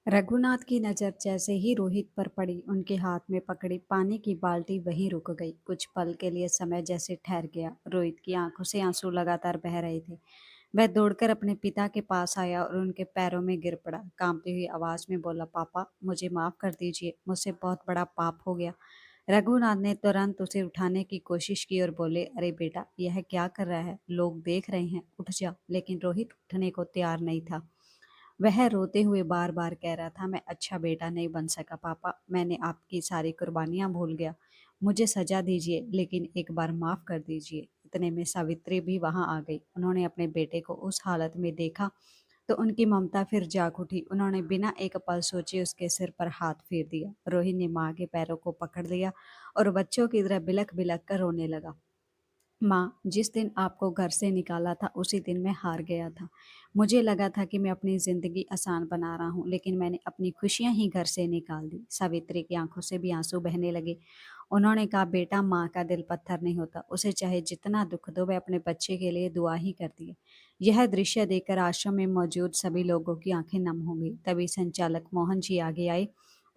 रघुनाथ की नज़र जैसे ही रोहित पर पड़ी, उनके हाथ में पकड़ी पानी की बाल्टी वहीं रुक गई। कुछ पल के लिए समय जैसे ठहर गया। रोहित की आंखों से आंसू लगातार बह रहे थे। वह दौड़कर अपने पिता के पास आया और उनके पैरों में गिर पड़ा। कांपती हुई आवाज में बोला, पापा मुझे माफ कर दीजिए, मुझसे बहुत बड़ा पाप हो गया। रघुनाथ ने तुरंत उसे उठाने की कोशिश की और बोले, अरे बेटा, यह क्या कर रहा है? लोग देख रहे हैं, उठ जा। लेकिन रोहित उठने को तैयार नहीं था। वह रोते हुए बार बार कह रहा था, मैं अच्छा बेटा नहीं बन सका पापा, मैंने आपकी सारी कुर्बानियां भूल गया। मुझे सजा दीजिए, लेकिन एक बार माफ कर दीजिए। इतने में सावित्री भी वहां आ गई। उन्होंने अपने बेटे को उस हालत में देखा तो उनकी ममता फिर जाग उठी। उन्होंने बिना एक पल सोचे उसके सिर पर हाथ फेर दिया। रोहित ने माँ के पैरों को पकड़ लिया और बच्चों की तरह बिलख बिलख कर रोने लगा। माँ, जिस दिन आपको घर से निकाला था उसी दिन मैं हार गया था। मुझे लगा था कि मैं अपनी ज़िंदगी आसान बना रहा हूँ, लेकिन मैंने अपनी खुशियाँ ही घर से निकाल दी। सावित्री की आंखों से भी आंसू बहने लगे। उन्होंने कहा, बेटा, माँ का दिल पत्थर नहीं होता, उसे चाहे जितना दुख दो, वह अपने बच्चे के लिए दुआ ही करती है। यह दृश्य देखकर आश्रम में मौजूद सभी लोगों की आंखें नम हो गई। तभी संचालक मोहन जी आगे आए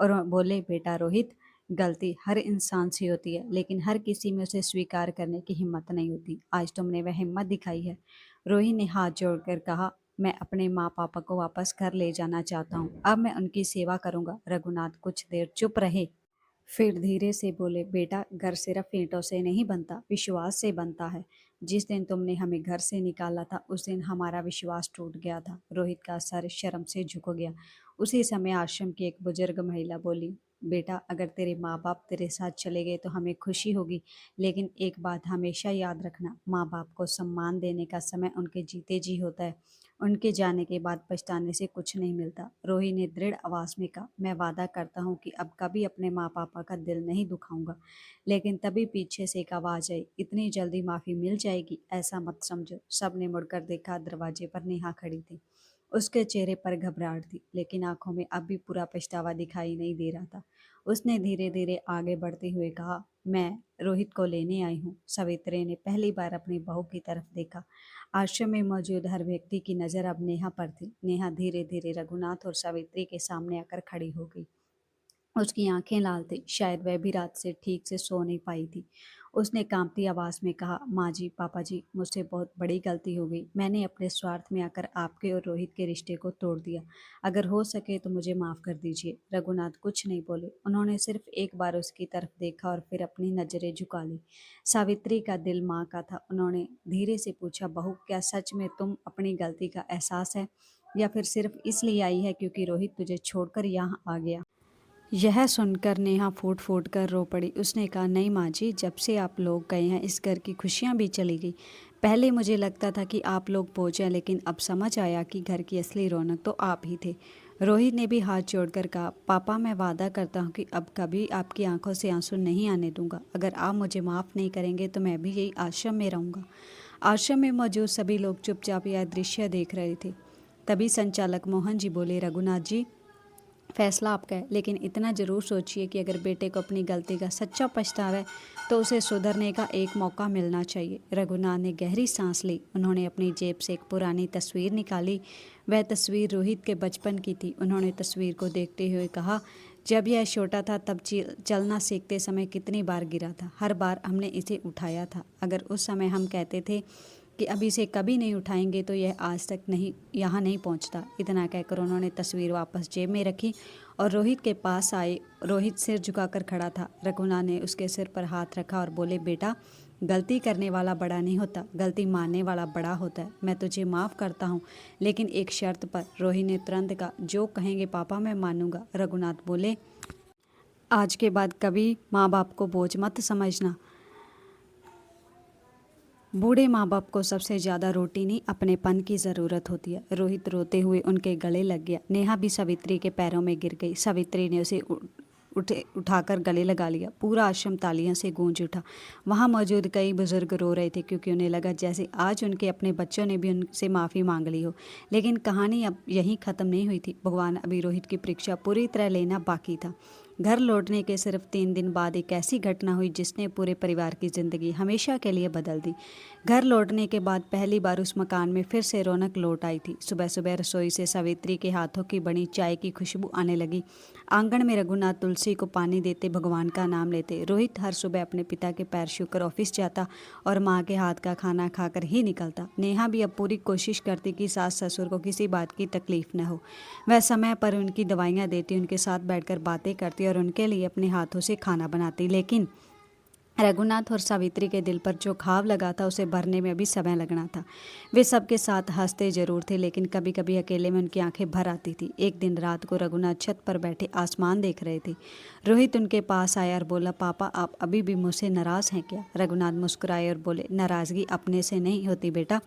और बोले, बेटा रोहित, गलती हर इंसान से होती है, लेकिन हर किसी में उसे स्वीकार करने की हिम्मत नहीं होती। आज तुमने वह हिम्मत दिखाई है। रोहित ने हाथ जोड़कर कहा, मैं अपने माँ पापा को वापस घर ले जाना चाहता हूँ। अब मैं उनकी सेवा करूंगा। रघुनाथ कुछ देर चुप रहे, फिर धीरे से बोले, बेटा, घर सिर्फ ईंटों से नहीं बनता, विश्वास से बनता है। जिस दिन तुमने हमें घर से निकाला था उस दिन हमारा विश्वास टूट गया था। रोहित का सर शर्म से झुक गया। उसी समय आश्रम की एक बुजुर्ग महिला बोली, बेटा, अगर तेरे माँ बाप तेरे साथ चले गए तो हमें खुशी होगी, लेकिन एक बात हमेशा याद रखना, माँ बाप को सम्मान देने का समय उनके जीते जी होता है। उनके जाने के बाद पछताने से कुछ नहीं मिलता। रोही ने दृढ़ आवाज में कहा, मैं वादा करता हूँ कि अब कभी अपने माँ पापा का दिल नहीं दुखाऊंगा। लेकिन तभी पीछे से एक आवाज आई, इतनी जल्दी माफी मिल जाएगी? ऐसा मत समझो। सबने मुड़कर देखा। दरवाजे पर नेहा खड़ी थी। उसके चेहरे पर घबराहट थी, लेकिन आंखों में अब भी पूरा पछतावा दिखाई नहीं दे रहा था। उसने धीरे धीरे आगे बढ़ते हुए कहा, मैं रोहित को लेने आई हूँ। सावित्री ने पहली बार अपनी बहू की तरफ देखा। आश्रम में मौजूद हर व्यक्ति की नज़र अब नेहा पर थी। नेहा धीरे धीरे रघुनाथ और सावित्री के सामने आकर खड़ी हो गई। उसकी आंखें लाल थी, शायद वह भी रात से ठीक से सो नहीं पाई थी। उसने कांपती आवाज में कहा, माँ जी, पापा जी, मुझसे बहुत बड़ी गलती हो गई। मैंने अपने स्वार्थ में आकर आपके और रोहित के रिश्ते को तोड़ दिया। अगर हो सके तो मुझे माफ कर दीजिए। रघुनाथ कुछ नहीं बोले। उन्होंने सिर्फ एक बार उसकी तरफ देखा और फिर अपनी नजरें झुका ली। सावित्री का दिल माँ का था। उन्होंने धीरे से पूछा, बहू, क्या सच में तुम अपनी गलती का एहसास है, या फिर सिर्फ इसलिए आई है क्योंकि रोहित तुझे छोड़कर यहाँ आ गया? यह सुनकर नेहा फूट फूट कर रो पड़ी। उसने कहा, नहीं माँ जी, जब से आप लोग गए हैं इस घर की खुशियाँ भी चली गई। पहले मुझे लगता था कि आप लोग पहुँचे, लेकिन अब समझ आया कि घर की असली रौनक तो आप ही थे। रोहित ने भी हाथ जोड़कर कहा, पापा, मैं वादा करता हूँ कि अब कभी आपकी आंखों से आंसू नहीं आने दूंगा। अगर आप मुझे माफ़ नहीं करेंगे तो मैं भी यही आश्रम में रहूँगा। आश्रम में मौजूद सभी लोग चुपचाप यह दृश्य देख रहे थे। तभी संचालक मोहन जी बोले, रघुनाथ जी, फैसला आपका है, लेकिन इतना ज़रूर सोचिए कि अगर बेटे को अपनी गलती का सच्चा पछतावा है तो उसे सुधरने का एक मौका मिलना चाहिए। रघुनाथ ने गहरी सांस ली। उन्होंने अपनी जेब से एक पुरानी तस्वीर निकाली। वह तस्वीर रोहित के बचपन की थी। उन्होंने तस्वीर को देखते हुए कहा, जब यह छोटा था तब चलना सीखते समय कितनी बार गिरा था। हर बार हमने इसे उठाया था। अगर उस समय हम कहते थे कि अब इसे कभी नहीं उठाएंगे तो यह आज तक नहीं यहाँ नहीं पहुँचता। इतना कहकर उन्होंने तस्वीर वापस जेब में रखी और रोहित के पास आए। रोहित सिर झुकाकर खड़ा था। रघुनाथ ने उसके सिर पर हाथ रखा और बोले, बेटा, गलती करने वाला बड़ा नहीं होता, गलती मानने वाला बड़ा होता है। मैं तुझे माफ़ करता हूँ, लेकिन एक शर्त पर। रोहित ने तुरंत कहा, जो कहेंगे पापा मैं मानूंगा। रघुनाथ बोले, आज के बाद कभी माँ बाप को बोझ मत समझना। बूढ़े माँ बाप को सबसे ज़्यादा रोटी नहीं, अपनेपन की ज़रूरत होती है। रोहित रोते हुए उनके गले लग गया। नेहा भी सावित्री के पैरों में गिर गई। सावित्री ने उसे उठाकर गले लगा लिया। पूरा आश्रम तालियों से गूंज उठा। वहाँ मौजूद कई बुजुर्ग रो रहे थे, क्योंकि उन्हें लगा जैसे आज उनके अपने बच्चों ने भी उनसे माफ़ी मांग ली हो। लेकिन कहानी अब यहीं ख़त्म नहीं हुई थी। भगवान अभी रोहित की परीक्षा पूरी तरह लेना बाकी था। घर लौटने के सिर्फ 3 दिन बाद एक ऐसी घटना हुई जिसने पूरे परिवार की जिंदगी हमेशा के लिए बदल दी। घर लौटने के बाद पहली बार उस मकान में फिर से रौनक लौट आई थी। सुबह सुबह रसोई से सावित्री के हाथों की बनी चाय की खुशबू आने लगी। आंगन में रघुनाथ तुलसी को पानी देते, भगवान का नाम लेते। रोहित हर सुबह अपने पिता के पैर छूकर ऑफिस जाता और माँ के हाथ का खाना खाकर ही निकलता। नेहा भी अब पूरी कोशिश करती कि सास ससुर को किसी बात की तकलीफ न हो। वह समय पर उनकी दवाइयाँ देती, उनके साथ बैठकर बातें करती और उनके लिए अपने हाथों से खाना बनाती। लेकिन रघुनाथ और सावित्री के दिल पर जो घाव लगा था उसे भरने में अभी समय लगना था। वे सबके साथ हंसते जरूर थे, लेकिन कभी कभी अकेले में उनकी आंखें भर आती थी। एक दिन रात को रघुनाथ छत पर बैठे आसमान देख रहे थे। रोहित उनके पास आया और बोला, पापा आप अभी भी मुझसे नाराज हैं क्या? रघुनाथ मुस्कुराए और बोले, नाराजगी अपने से नहीं होती बेटा,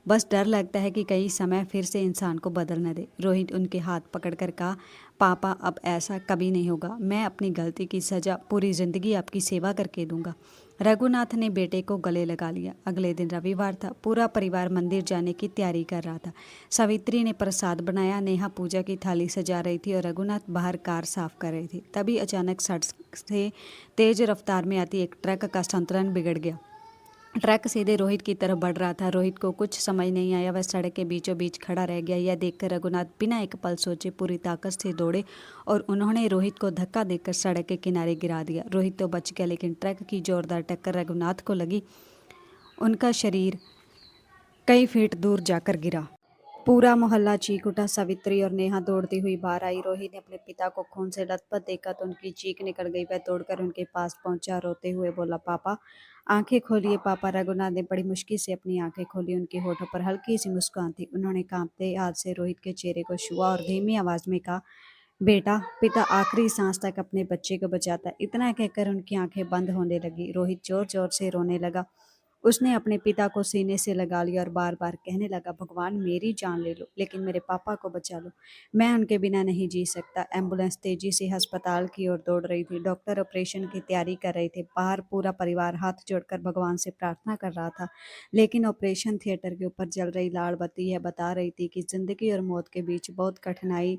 बस डर लगता है कि कई समय फिर से इंसान को बदल न दे। रोहित उनके हाथ पकड़कर कहा, पापा अब ऐसा कभी नहीं होगा, मैं अपनी गलती की सजा पूरी जिंदगी आपकी सेवा करके दूंगा। रघुनाथ ने बेटे को गले लगा लिया। अगले दिन रविवार था। पूरा परिवार मंदिर जाने की तैयारी कर रहा था। सावित्री ने प्रसाद बनाया, नेहा पूजा की थाली सजा रही थी और रघुनाथ बाहर कार साफ कर रहे थे। तभी अचानक सड़क से तेज रफ्तार में आती एक ट्रक का संतुलन बिगड़ गया। ट्रक सीधे रोहित की तरफ बढ़ रहा था। रोहित को कुछ समझ नहीं आया, वह सड़क के बीचों बीच खड़ा रह गया। यह देखकर रघुनाथ बिना एक पल सोचे पूरी ताकत से दौड़े और उन्होंने रोहित को धक्का देकर सड़क के किनारे गिरा दिया। रोहित तो बच गया, लेकिन ट्रक की जोरदार टक्कर रघुनाथ को लगी। उनका शरीर कई फीट दूर जाकर गिरा। पूरा मोहल्ला चीख उठा। सावित्री और नेहा दौड़ती हुई बाहर आई। रोहित ने अपने पिता को खून से लथपथ देखा तो उनकी चीख निकल गई। वह दौड़कर उनके पास पहुंचा, रोते हुए बोला, पापा आंखें खोलिए पापा। रघुनाथ ने बड़ी मुश्किल से अपनी आंखें खोली। उनके होठों पर हल्की सी मुस्कान थी। उन्होंने कांपते हाथ से रोहित के चेहरे को छुआ और धीमी आवाज में कहा, बेटा पिता आखिरी सांस तक अपने बच्चे को बचाता। इतना कहकर उनकी आंखें बंद होने लगी। रोहित जोर जोर से रोने लगा। उसने अपने पिता को सीने से लगा लिया और बार बार कहने लगा, भगवान मेरी जान ले लो, लेकिन मेरे पापा को बचा लो, मैं उनके बिना नहीं जी सकता। एम्बुलेंस तेजी से अस्पताल की ओर दौड़ रही थी। डॉक्टर ऑपरेशन की तैयारी कर रहे थे। बाहर पूरा परिवार हाथ जोड़कर भगवान से प्रार्थना कर रहा था। लेकिन ऑपरेशन थिएटर के ऊपर जल रही लाल बत्ती यह बता रही थी कि जिंदगी और मौत के बीच बहुत कठिनाई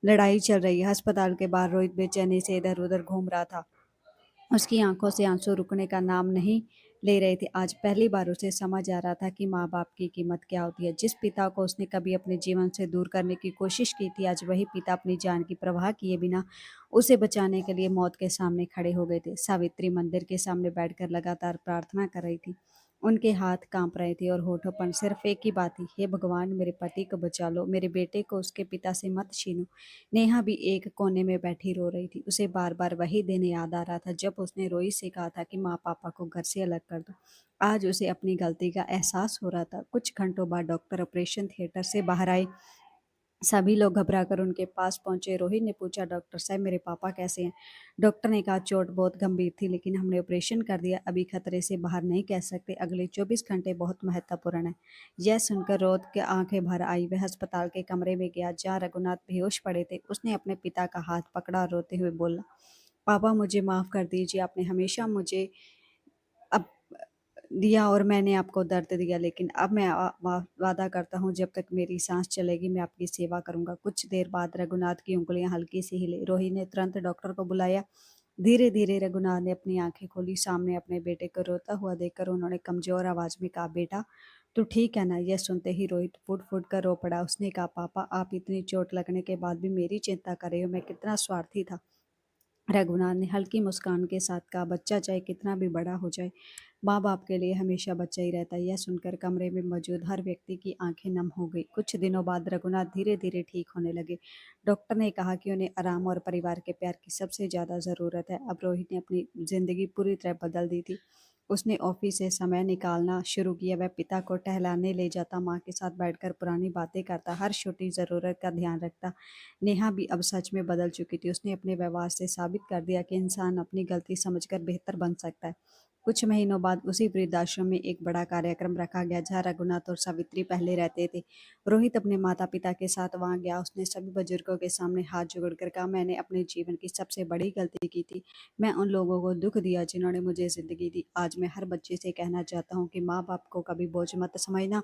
लड़ाई चल रही है। अस्पताल के बाहर रोहित बेचैनी से इधर उधर घूम रहा था। उसकी आंखों से आंसू रुकने का नाम नहीं ले रहे थे। आज पहली बार उसे समझ आ रहा था कि माँ बाप की कीमत क्या होती है। जिस पिता को उसने कभी अपने जीवन से दूर करने की कोशिश की थी, आज वही पिता अपनी जान की परवाह किए बिना उसे बचाने के लिए मौत के सामने खड़े हो गए थे। सावित्री मंदिर के सामने बैठकर लगातार प्रार्थना कर रही थी। उनके हाथ कांप रहे थे और होठों पर सिर्फ एक ही बात थी, हे भगवान मेरे पति को बचा लो, मेरे बेटे को उसके पिता से मत छीनो। नेहा भी एक कोने में बैठी रो रही थी। उसे बार बार वही दिन याद आ रहा था जब उसने रोई से कहा था कि माँ पापा को घर से अलग कर दो। आज उसे अपनी गलती का एहसास हो रहा था। कुछ घंटों बाद डॉक्टर ऑपरेशन थिएटर से बाहर आए। सभी लोग घबराकर उनके पास पहुंचे। रोहित ने पूछा, डॉक्टर साहब मेरे पापा कैसे हैं? डॉक्टर ने कहा, चोट बहुत गंभीर थी, लेकिन हमने ऑपरेशन कर दिया, अभी खतरे से बाहर नहीं कह सकते, अगले 24 घंटे बहुत महत्वपूर्ण है। यह सुनकर रोद के आंखें भर आई। वह अस्पताल के कमरे में गया जहाँ रघुनाथ बेहोश पड़े थे। उसने अपने पिता का हाथ पकड़ा और रोते हुए बोला, पापा मुझे माफ कर दीजिए, आपने हमेशा मुझे अब दिया और मैंने आपको दर्द दिया, लेकिन अब मैं वादा करता हूँ जब तक मेरी सांस चलेगी मैं आपकी सेवा करूंगा। कुछ देर बाद रघुनाथ की उंगलियां हल्की सी हिले। रोहित ने तुरंत डॉक्टर को बुलाया। धीरे धीरे रघुनाथ ने अपनी आंखें खोली। सामने अपने बेटे को रोता हुआ देखकर उन्होंने कमजोर आवाज में कहा, बेटा तू ठीक है ना? यह सुनते ही रोहित फुट फुट कर रो पड़ा। उसने कहा, पापा आप इतनी चोट लगने के बाद भी मेरी चिंता कर रहे हो, मैं कितना स्वार्थी था। रघुनाथ ने हल्की मुस्कान के साथ कहा, बच्चा चाहे कितना भी बड़ा हो जाए, माँ बाप के लिए हमेशा बच्चा ही रहता है। यह सुनकर कमरे में मौजूद हर व्यक्ति की आंखें नम हो गई। कुछ दिनों बाद रघुनाथ धीरे धीरे ठीक होने लगे। डॉक्टर ने कहा कि उन्हें आराम और परिवार के प्यार की सबसे ज्यादा जरूरत है। अब रोहित ने अपनी जिंदगी पूरी तरह बदल दी थी। उसने ऑफिस से समय निकालना शुरू किया। वह पिता को टहलाने ले जाता, माँ के साथ बैठकर पुरानी बातें करता, हर छोटी जरूरत का ध्यान रखता। नेहा भी अब सच में बदल चुकी थी। उसने अपने व्यवहार से साबित कर दिया कि इंसान अपनी गलती समझकर बेहतर बन सकता है। कुछ महीनों बाद उसी वृद्धाश्रम में एक बड़ा कार्यक्रम रखा गया जहाँ रघुनाथ और सावित्री पहले रहते थे। रोहित अपने माता पिता के साथ वहां गया। उसने सभी बुजुर्गों के सामने हाथ जोड़कर कहा, मैंने अपने जीवन की सबसे बड़ी गलती की थी। मैं उन लोगों को दुख दिया जिन्होंने मुझे जिंदगी दी। आज मैं हर बच्चे से कहना चाहता हूँ कि माँ बाप को कभी बोझ मत समझना।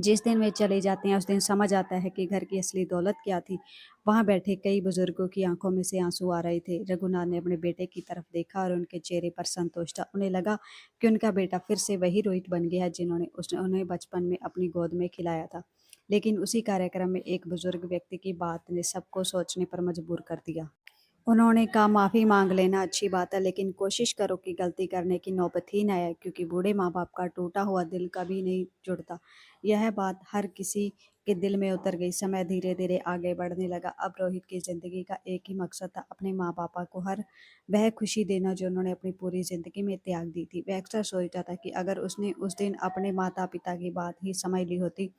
जिस दिन वे चले जाते हैं उस दिन समझ आता है कि घर की असली दौलत क्या थी। वहां बैठे कई बुजुर्गों की आंखों में से आंसू आ रहे थे। रघुनाथ ने अपने बेटे की तरफ देखा और उनके चेहरे पर संतोष था। उन्हें लगा कि उनका बेटा फिर से वही रोहित बन गया है जिन्होंने उसने उन्हें बचपन में अपनी गोद में खिलाया था। लेकिन उसी कार्यक्रम में एक बुजुर्ग व्यक्ति की बात ने सबको सोचने पर मजबूर कर दिया। उन्होंने कहा, माफ़ी मांग लेना अच्छी बात है, लेकिन कोशिश करो कि गलती करने की नौबत ही ना आए, क्योंकि बूढ़े माँ बाप का टूटा हुआ दिल कभी नहीं जुड़ता। यह बात हर किसी के दिल में उतर गई। समय धीरे धीरे आगे बढ़ने लगा। अब रोहित की जिंदगी का एक ही मकसद था, अपने माँ पापा को हर वह खुशी देना जो उन्होंने अपनी पूरी जिंदगी में त्याग दी थी। वह अक्सर सोचता था कि अगर उसने उस दिन अपने माता पिता की बात ही समझ ली होती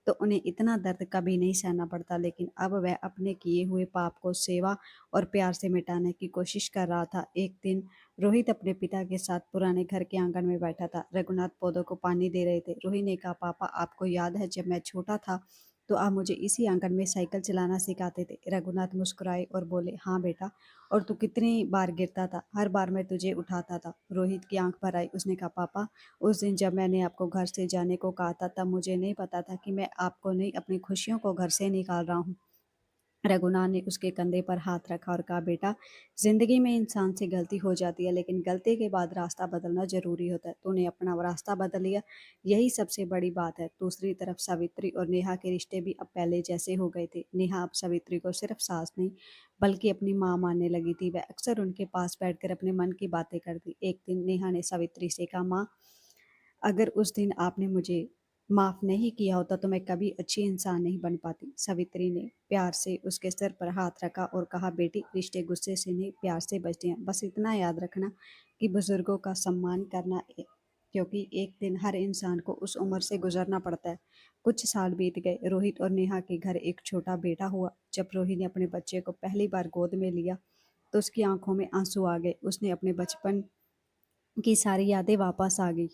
तो उन्हें इतना दर्द कभी नहीं सहना पड़ता। लेकिन अब वह अपने किए हुए पाप को सेवा और प्यार से मिटाने की कोशिश कर रहा था। एक दिन रोहित अपने पिता के साथ पुराने घर के आंगन में बैठा था। रघुनाथ पौधों को पानी दे रहे थे। रोहित ने कहा, पापा आपको याद है जब मैं छोटा था तो आप मुझे इसी आंगन में साइकिल चलाना सिखाते थे। रघुनाथ मुस्कुराए और बोले, हाँ बेटा, और तू कितनी बार गिरता था, हर बार मैं तुझे उठाता था। रोहित की आंख भर आई। उसने कहा, पापा उस दिन जब मैंने आपको घर से जाने को कहा था तब मुझे नहीं पता था कि मैं आपको नहीं अपनी खुशियों को घर से निकाल रहा हूँ। रघुनाथ ने उसके कंधे पर हाथ रखा और कहा, बेटा, जिंदगी में इंसान से गलती हो जाती है, लेकिन गलती के बाद रास्ता बदलना जरूरी होता है। तूने अपना रास्ता बदल लिया, यही सबसे बड़ी बात है। दूसरी तरफ सावित्री और नेहा के रिश्ते भी अब पहले जैसे हो गए थे। नेहा अब सावित्री को सिर्फ सास नहीं बल्कि अपनी माँ मानने लगी थी। वह अक्सर उनके पास बैठकर अपने मन की बातें करती। एक दिन नेहा ने सावित्री से कहा, माँ, अगर उस दिन आपने मुझे माफ नहीं किया होता तो मैं कभी अच्छी इंसान नहीं बन पाती। सावित्री ने प्यार से उसके सर पर हाथ रखा और कहा, बेटी, रिश्ते गुस्से से नहीं प्यार से बचते हैं। बस इतना याद रखना कि बुजुर्गों का सम्मान करना क्योंकि एक दिन हर इंसान को उस उम्र से गुजरना पड़ता है। कुछ साल बीत गए। रोहित और नेहा के घर एक छोटा बेटा हुआ। जब रोहित ने अपने बच्चे को पहली बार गोद में लिया तो उसकी आंखों में आंसू आ गए। उसने अपने बचपन की सारी यादें वापस आ गई।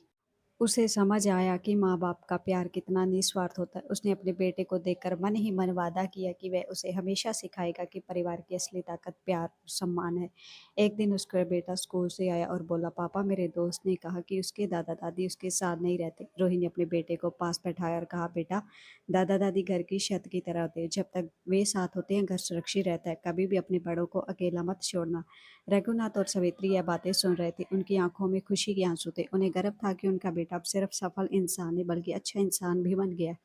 उसे समझ आया कि माँ-बाप का प्यार कितना निस्वार्थ होता है। उसने अपने बेटे को देखकर मन ही मन वादा किया कि वह उसे हमेशा सिखाएगा कि परिवार की असली ताकत प्यार और सम्मान है। एक दिन उसका बेटा स्कूल से आया और बोला, पापा, मेरे दोस्त ने कहा कि उसके दादा-दादी उसके साथ नहीं रहते। रोहिणी ने अपने बेटे को पास बैठाया और कहा, बेटा, दादा-दादी घर की छत की तरह होते हैं। जब तक वे साथ होते हैं, घर सुरक्षित रहता है। कभी भी अपने बड़ों को अकेला मत छोड़ना। रघुनाथ और सावित्री यह बातें सुन रहे थे। उनकी आंखों में खुशी के आंसू थे। उन्हें गर्व था कि उनका बेटा अब सिर्फ सफल इंसान नहीं बल्कि अच्छा इंसान भी बन गया।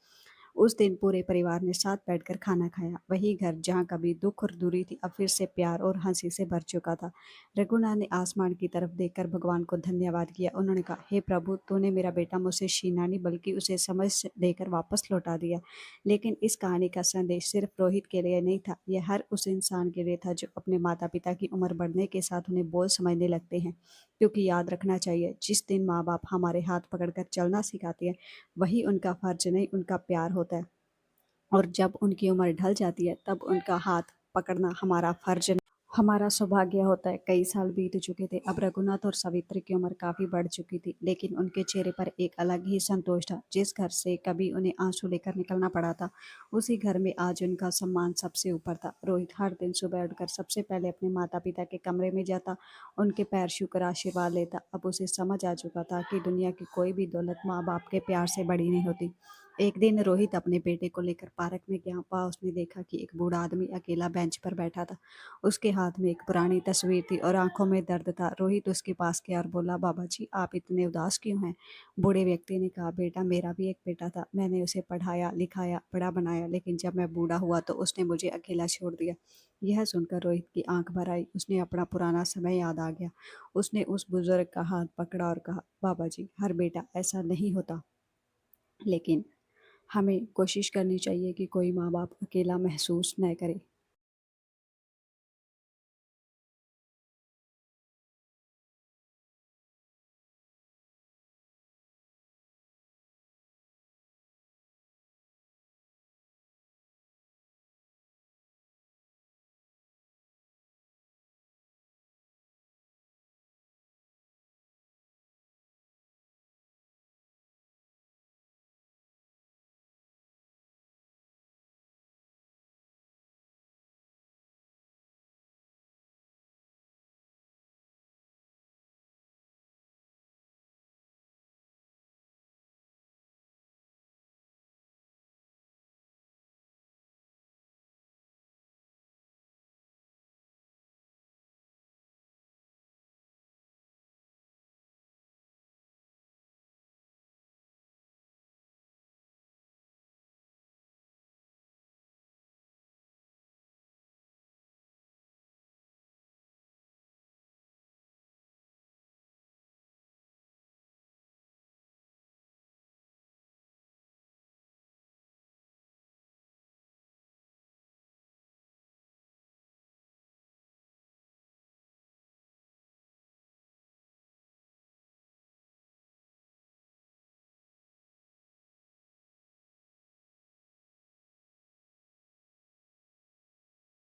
उस दिन पूरे परिवार ने साथ बैठकर खाना खाया। वही घर जहाँ कभी दुख और दूरी थी अब फिर से प्यार और हंसी से भर चुका था। रघुनाथ ने आसमान की तरफ देखकर भगवान को धन्यवाद किया। उन्होंने कहा, हे प्रभु, तूने मेरा बेटा मुझसे छीना नहीं बल्कि उसे समझ देकर वापस लौटा दिया। लेकिन इस कहानी का संदेश सिर्फ रोहित के लिए नहीं था, यह हर उस इंसान के लिए था जो अपने माता पिता की उम्र बढ़ने के साथ उन्हें बोझ समझने लगते हैं। क्योंकि याद रखना चाहिए, जिस दिन माँ बाप हमारे हाथ पकड़कर चलना सिखाते हैं वही उनका फर्ज नहीं उनका प्यार होता है। और जब उनकी उम्र ढल जाती है तब उनका हाथ पकड़ना हमारा फर्ज नहीं, हमारा सौभाग्य होता है। कई साल बीत चुके थे। अब रघुनाथ और सावित्री की उम्र काफी बढ़ चुकी थी, लेकिन उनके चेहरे पर एक अलग ही संतोष था। जिस घर से कभी उन्हें आंसू लेकर निकलना पड़ा था उसी घर में आज उनका सम्मान सबसे ऊपर था। रोहित हर दिन सुबह उठकर सबसे पहले अपने माता पिता के कमरे में जाता, उनके पैर छूकर आशीर्वाद लेता। अब उसे समझ आ चुका था कि दुनिया की कोई भी दौलत माँ बाप के प्यार से बड़ी नहीं होती। एक दिन रोहित अपने बेटे को लेकर पार्क में गया। वहाँ उसने देखा कि एक बूढ़ा आदमी अकेला बेंच पर बैठा था। उसके हाथ में एक पुरानी तस्वीर थी और आंखों में दर्द था। रोहित उसके पास गया और बोला, बाबा जी, आप इतने उदास क्यों हैं? बूढ़े व्यक्ति ने कहा, बेटा, मेरा भी एक बेटा था। मैंने उसे पढ़ाया लिखाया बड़ा बनाया, लेकिन जब मैं बूढ़ा हुआ तो उसने मुझे अकेला छोड़ दिया। यह सुनकर रोहित की आंख भर आई। उसने अपना पुराना समय याद आ गया। उसने उस बुजुर्ग का हाथ पकड़ा और कहा, बाबा जी, हर बेटा ऐसा नहीं होता, लेकिन हमें कोशिश करनी चाहिए कि कोई माँ बाप अकेला महसूस न करे।